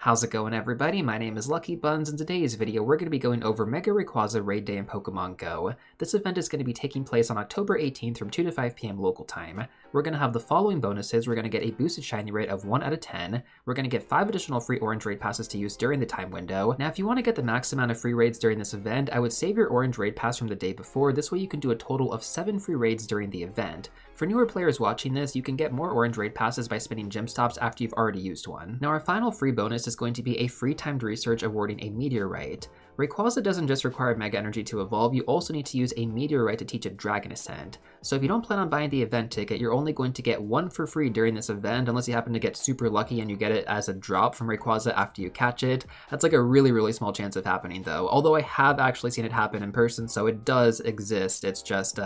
How's it going, everybody? My name is LuckyBunz. In today's video, we're going to be going over Mega Rayquaza Raid Day in Pokemon GO. This event is going to be taking place on October 18th from 2 to 5 p.m. local time. We're going to have the following bonuses. We're going to get a boosted shiny rate of 1 out of 10. We're going to get 5 additional free orange raid passes to use during the time window. Now, if you want to get the max amount of free raids during this event, I would save your orange raid pass from the day before. This way you can do a total of 7 free raids during the event. For newer players watching this, you can get more orange raid passes by spinning gym stops after you've already used one. Now, our final free bonus is going to be a free timed research awarding a meteorite. Rayquaza doesn't just require Mega Energy to evolve, you also need to use a meteorite to teach it Dragon Ascent. So if you don't plan on buying the event ticket, you're only going to get one for free during this event, unless you happen to get super lucky and you get it as a drop from Rayquaza after you catch it. That's like a really small chance of happening though, although I have actually seen it happen in person, so it does exist. It's just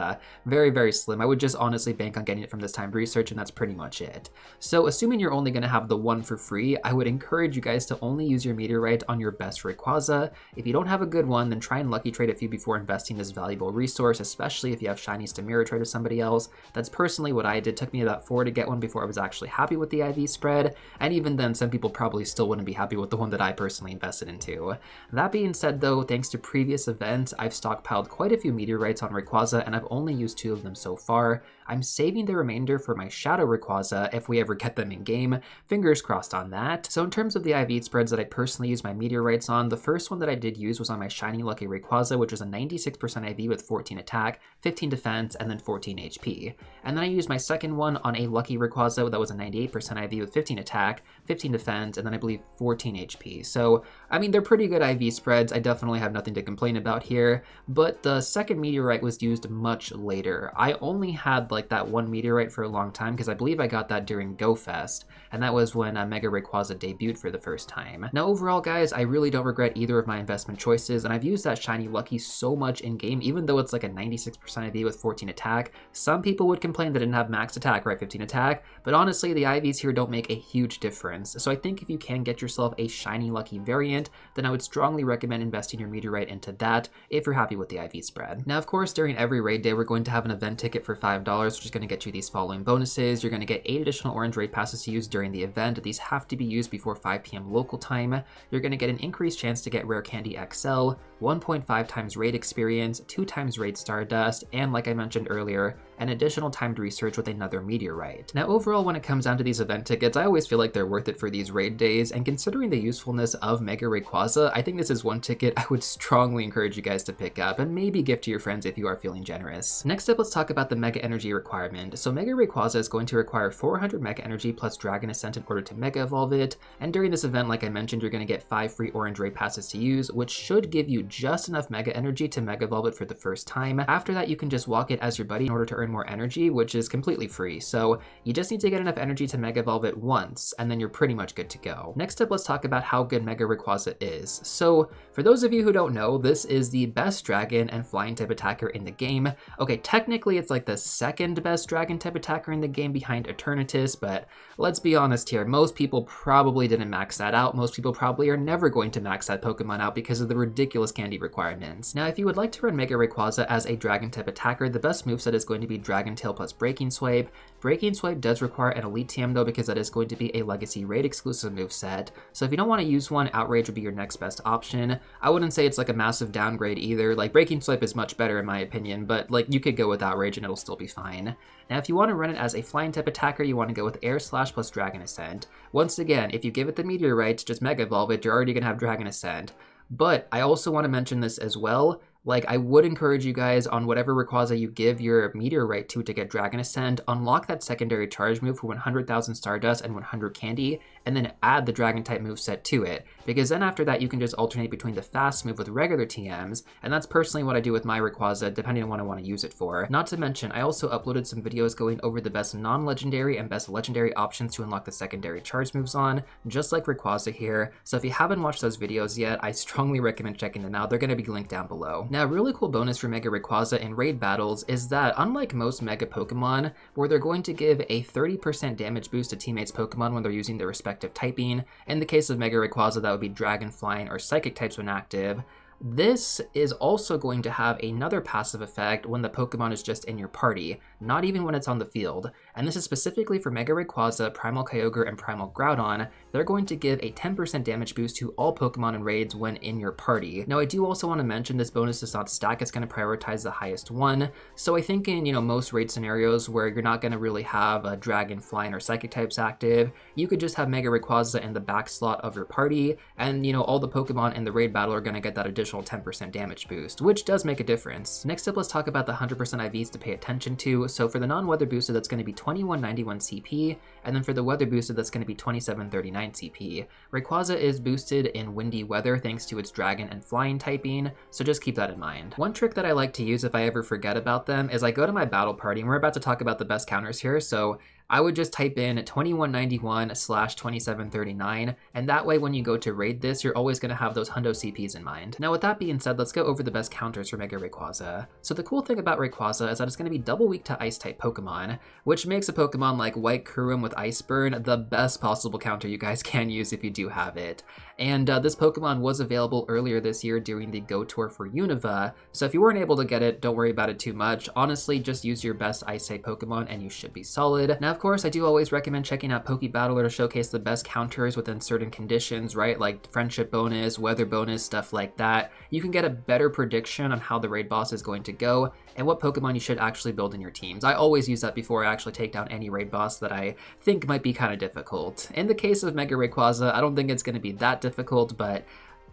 very slim. I would just honestly bank on getting it from this timed research, and that's pretty much it. So assuming you're only going to have the one for free, I would encourage you guys to only use your meteorite on your best Rayquaza. If you don't have a good one, then try and lucky trade a few before investing this valuable resource, especially if you have shinies to mirror trade with somebody else. That's personally what I did. It took me about 4 to get one before I was actually happy with the IV spread, and even then some people probably still wouldn't be happy with the one that I personally invested into. That being said though, thanks to previous events, I've stockpiled quite a few meteorites on Rayquaza and I've only used 2 of them so far. I'm saving the remainder for my Shadow Rayquaza if we ever get them in game. Fingers crossed on that. So in terms of the IV spreads that I personally use my meteorites on, the first one that I did use was on my shiny Lucky Rayquaza, which was a 96% IV with 14 attack, 15 defense, and then 14 HP. And then I used my second one on a Lucky Rayquaza that was a 98% IV with 15 attack, 15 defense, and then I believe 14 HP. So, I mean, they're pretty good IV spreads. I definitely have nothing to complain about here, but the second meteorite was used much later. I only had like that one meteorite for a long time because I believe I got that during Go Fest, and that was when Mega Rayquaza debuted for the first time. Now overall guys, I really don't regret either of my investment choices, and I've used that shiny Lucky so much in game, even though it's like a 96% IV with 14 attack. Some people would complain that it didn't have max attack, right, 15 attack, but honestly the IVs here don't make a huge difference. So I think if you can get yourself a shiny Lucky variant, then I would strongly recommend investing your meteorite into that if you're happy with the IV spread. Now of course, during every raid day we're going to have an event ticket for $5, which is going to get you these following bonuses. You're going to get 8 additional orange raid passes to use during the event. These have to be used before 5 p.m. local time. You're going to get an increased chance to get Rare Candy XL, 1.5 times raid experience, 2 times raid Stardust, and like I mentioned earlier, an additional timed research with another meteorite. Now overall, when it comes down to these event tickets, I always feel like they're worth it for these raid days, and considering the usefulness of Mega Rayquaza, I think this is one ticket I would strongly encourage you guys to pick up and maybe gift to your friends if you are feeling generous. Next up, let's talk about the Mega Energy requirement. So Mega Rayquaza is going to require 400 Mega Energy plus Dragon Ascent in order to Mega Evolve it, and during this event, like I mentioned, you're going to get 5 free orange raid passes to use, which should give you just enough Mega Energy to Mega Evolve it for the first time. After that, you can just walk it as your buddy in order to earn more energy, which is completely free. So you just need to get enough energy to Mega Evolve it once, and then you're pretty much good to go. Next up, let's talk about how good Mega Rayquaza is. So for those of you who don't know, this is the best dragon and flying type attacker in the game. Okay, technically it's like the second best dragon type attacker in the game behind Eternatus, but let's be honest here, most people probably didn't max that out. Most people probably are never going to max that Pokemon out because of the ridiculous candy requirements. Now, if you would like to run Mega Rayquaza as a dragon type attacker, the best moveset is going to be Dragon Tail plus Breaking Swipe. Breaking Swipe does require an Elite TM though, because that is going to be a Legacy Raid exclusive moveset. So if you don't want to use one, Outrage would be your next best option. I wouldn't say it's like a massive downgrade either. Like, Breaking Swipe is much better in my opinion, but like you could go with Outrage and it'll still be fine. Now, if you want to run it as a flying type attacker, you want to go with Air Slash plus Dragon Ascent. Once again, if you give it the Meteorite, just Mega Evolve it, you're already going to have Dragon Ascent. But I also want to mention this as well. Like, I would encourage you guys on whatever Rayquaza you give your Meteorite to get Dragon Ascent, unlock that secondary charge move for 100,000 Stardust and 100 Candy, and then add the Dragon type moveset to it. Because then after that, you can just alternate between the fast move with regular TMs, and that's personally what I do with my Rayquaza, depending on what I want to use it for. Not to mention, I also uploaded some videos going over the best non-legendary and best legendary options to unlock the secondary charge moves on, just like Rayquaza here. So if you haven't watched those videos yet, I strongly recommend checking them out. They're going to be linked down below. Now, a really cool bonus for Mega Rayquaza in raid battles is that, unlike most Mega Pokemon, where they're going to give a 30% damage boost to teammates' Pokemon when they're using their respective typing, in the case of Mega Rayquaza that would be Dragon, Flying, or Psychic types when active, This is also going to have another passive effect when the Pokemon is just in your party, not even when it's on the field. And this is specifically for Mega Rayquaza, Primal Kyogre, and Primal Groudon. They're going to give a 10% damage boost to all Pokemon and raids when in your party. Now, I do also want to mention this bonus does not stack, it's going to prioritize the highest one. So I think in, most raid scenarios where you're not going to really have a Dragon, Flying, or Psychic types active, you could just have Mega Rayquaza in the back slot of your party, and all the Pokemon in the raid battle are going to get that additional 10% damage boost, which does make a difference. Next up, let's talk about the 100% IVs to pay attention to. So for the non-weather boosted, that's going to be 2191 CP, and then for the weather boosted, that's going to be 2739 CP. Rayquaza is boosted in windy weather thanks to its Dragon and Flying typing, so just keep that in mind. One trick that I like to use if I ever forget about them is I go to my battle party, and we're about to talk about the best counters here, so I would just type in 2191/2739, and that way when you go to raid this, you're always going to have those hundo CPs in mind. Now with that being said, let's go over the best counters for Mega Rayquaza. So the cool thing about Rayquaza is that it's going to be double weak to Ice-type Pokemon, which makes a Pokemon like White Kurum with Ice Burn the best possible counter you guys can use if you do have it. And this Pokemon was available earlier this year during the Go Tour for Unova, so if you weren't able to get it, don't worry about it too much. Honestly, just use your best Ice-type Pokemon and you should be solid. Now, of course, I do always recommend checking out PokeBattler to showcase the best counters within certain conditions, right? Like friendship bonus, weather bonus, stuff like that. You can get a better prediction on how the raid boss is going to go and what Pokemon you should actually build in your teams. I always use that before I actually take down any raid boss that I think might be kind of difficult. In the case of Mega Rayquaza, I don't think it's going to be that difficult, but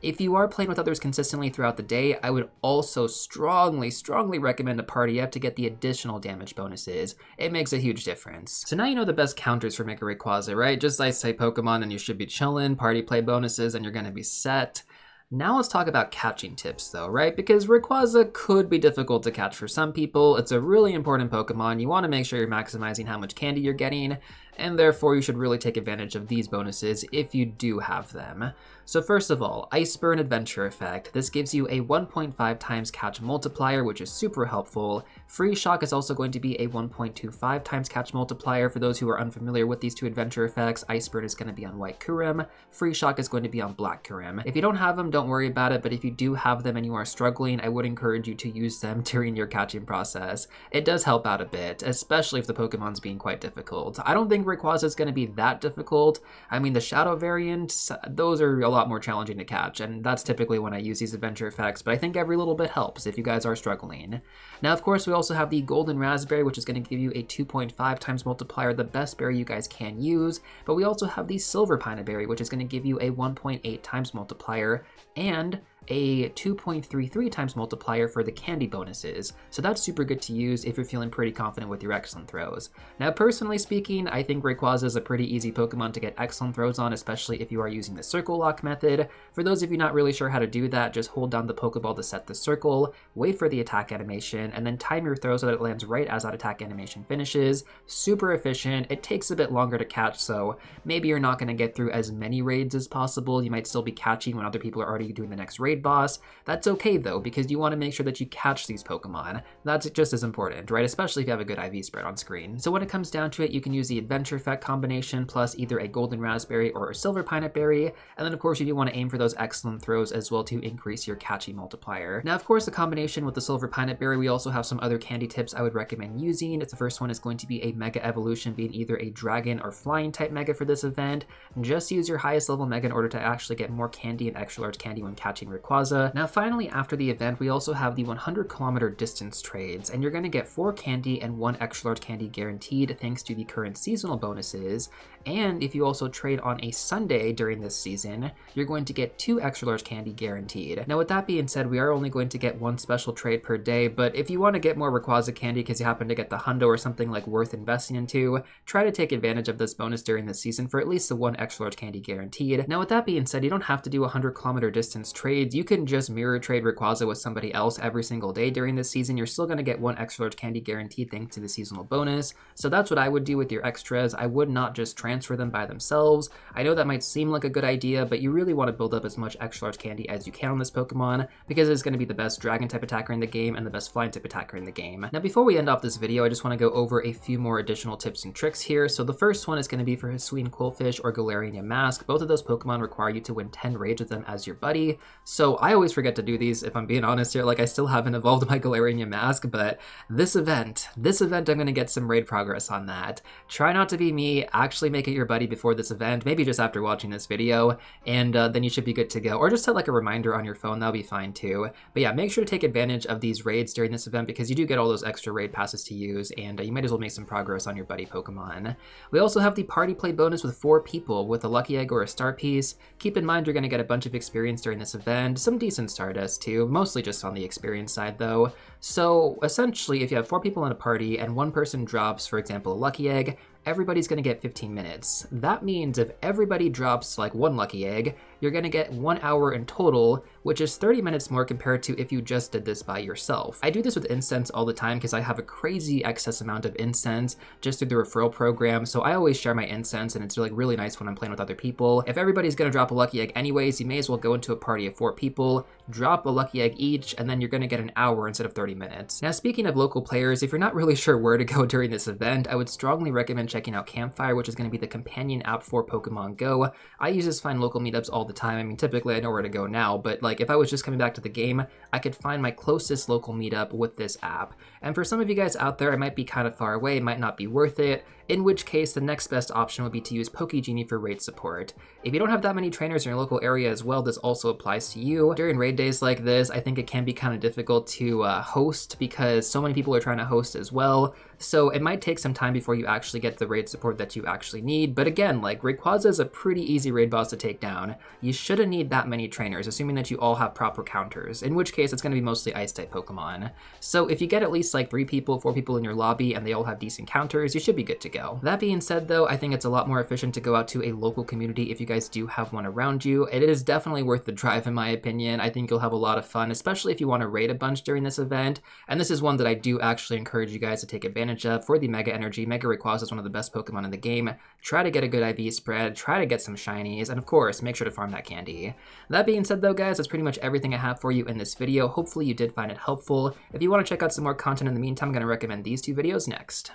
if you are playing with others consistently throughout the day, I would also strongly recommend a party up to get the additional damage bonuses. It makes a huge difference. So now you know the best counters for Mega Rayquaza, right? Just Ice-type Pokemon and you should be chillin', party play bonuses, and you're gonna be set. Now let's talk about catching tips though, right? Because Rayquaza could be difficult to catch for some people. It's a really important Pokemon. You want to make sure you're maximizing how much candy you're getting, and therefore you should really take advantage of these bonuses if you do have them. So first of all, Ice Burn Adventure Effect. This gives you a 1.5 times catch multiplier, which is super helpful. Freeze Shock is also going to be a 1.25 times catch multiplier. For those who are unfamiliar with these two adventure effects, Ice Burn is going to be on White Kurum, Freeze Shock is going to be on Black Kurum. If you don't have them, don't worry about it, but if you do have them and you are struggling, I would encourage you to use them during your catching process. It does help out a bit, especially if the Pokemon's being quite difficult. I don't think Rayquaza is going to be that difficult. I mean, the Shadow variants, those are a lot more challenging to catch, and that's typically when I use these adventure effects, but I think every little bit helps if you guys are struggling. Now, of course, we also have the Golden Raspberry, which is going to give you a 2.5 times multiplier, the best berry you guys can use, but we also have the Silver Pineberry, which is going to give you a 1.8 times multiplier, and a 2.33 times multiplier for the candy bonuses. So that's super good to use if you're feeling pretty confident with your excellent throws. Now, personally speaking, I think Rayquaza is a pretty easy Pokemon to get excellent throws on, especially if you are using the circle lock method. For those of you not really sure how to do that, just hold down the Pokeball to set the circle, wait for the attack animation, and then time your throw so that it lands right as that attack animation finishes. Super efficient. It takes a bit longer to catch, so maybe you're not going to get through as many raids as possible. You might still be catching when other people are already doing the next raid boss. That's okay though, because you want to make sure that you catch these Pokemon. That's just as important, right? Especially if you have a good IV spread on screen. So when it comes down to it, you can use the Adventure Effect combination plus either a Golden Raspberry or a Silver Pineberry, and then of course you do want to aim for those excellent throws as well to increase your catching multiplier. Now, of course, the combination with the Silver Pineberry, we also have some other candy tips I would recommend using. The first one is going to be a Mega Evolution, being either a Dragon or Flying type Mega for this event. Just use your highest level Mega in order to actually get more candy and extra large candy when catching Rayquaza. Now finally, after the event, we also have the 100-kilometer distance trades, and you're going to get 4 candy and 1 extra large candy guaranteed thanks to the current seasonal bonuses. And if you also trade on a Sunday during this season, you're going to get 2 extra large candy guaranteed. Now with that being said, we are only going to get 1 special trade per day, but if you want to get more Rayquaza candy because you happen to get the hundo or something like worth investing into, try to take advantage of this bonus during this season for at least the 1 extra large candy guaranteed. Now with that being said, you don't have to do 100-kilometer distance trades. You can just mirror trade Rayquaza with somebody else every single day during this season. You're still going to get 1 extra large candy guaranteed thanks to the seasonal bonus. So that's what I would do with your extras. I would not just transfer them by themselves. I know that might seem like a good idea, but you really want to build up as much extra large candy as you can on this Pokemon because it's going to be the best Dragon type attacker in the game and the best Flying type attacker in the game. Now before we end off this video, I just want to go over a few more additional tips and tricks here. So the first one is going to be for Hisuian Quillfish or Galarian Mask. Both of those Pokemon require you to win 10 raids with them as your buddy. So So I always forget to do these, if I'm being honest here. Like, I still haven't evolved my Galarian mask, but this event, I'm gonna get some raid progress on that. Try not to be me, actually make it your buddy before this event, maybe just after watching this video, and then you should be good to go. Or just set like a reminder on your phone, that'll be fine too. But yeah, make sure to take advantage of these raids during this event because you do get all those extra raid passes to use, and you might as well make some progress on your buddy Pokemon. We also have the party play bonus with 4 people with a lucky egg or a star piece. Keep in mind you're gonna get a bunch of experience during this event, some decent Stardust too, mostly just on the experience side though. So essentially, if you have 4 people in a party and 1 person drops, for example, a lucky egg, everybody's gonna get 15 minutes. That means if everybody drops like 1 lucky egg, you're gonna get 1 hour in total, which is 30 minutes more compared to if you just did this by yourself. I do this with incense all the time because I have a crazy excess amount of incense just through the referral program, so I always share my incense and it's like really nice when I'm playing with other people. If everybody's gonna drop a lucky egg anyways, you may as well go into a party of 4 people, drop a lucky egg each, and then you're gonna get an hour instead of 30 minutes. Now speaking of local players, if you're not really sure where to go during this event, I would strongly recommend checking out Campfire, which is going to be the companion app for Pokemon GO. I use this to find local meetups all the time. I mean, typically I know where to go now, but like if I was just coming back to the game, I could find my closest local meetup with this app. And for some of you guys out there, it might be kind of far away, it might not be worth it, in which case the next best option would be to use Pokegenie for raid support. If you don't have that many trainers in your local area as well, this also applies to you. During raid days like this, I think it can be kind of difficult to host because so many people are trying to host as well. So it might take some time before you actually get the raid support that you actually need. But again, like Rayquaza is a pretty easy raid boss to take down. You shouldn't need that many trainers, assuming that you all have proper counters, in which case it's going to be mostly ice type Pokemon. So if you get at least like 3 people, 4 people in your lobby and they all have decent counters, you should be good to go. That being said though, I think it's a lot more efficient to go out to a local community if you guys do have one around you. It is definitely worth the drive in my opinion. I think you'll have a lot of fun, especially if you want to raid a bunch during this event. And this is one that I do actually encourage you guys to take advantage of for the Mega Energy. Mega Rayquaza is one of the best Pokemon in the game. Try to get a good IV spread, try to get some shinies, and of course, make sure to farm that candy. That being said though guys, that's pretty much everything I have for you in this video. Hopefully you did find it helpful. If you want to check out some more content in the meantime, I'm going to recommend these 2 videos next.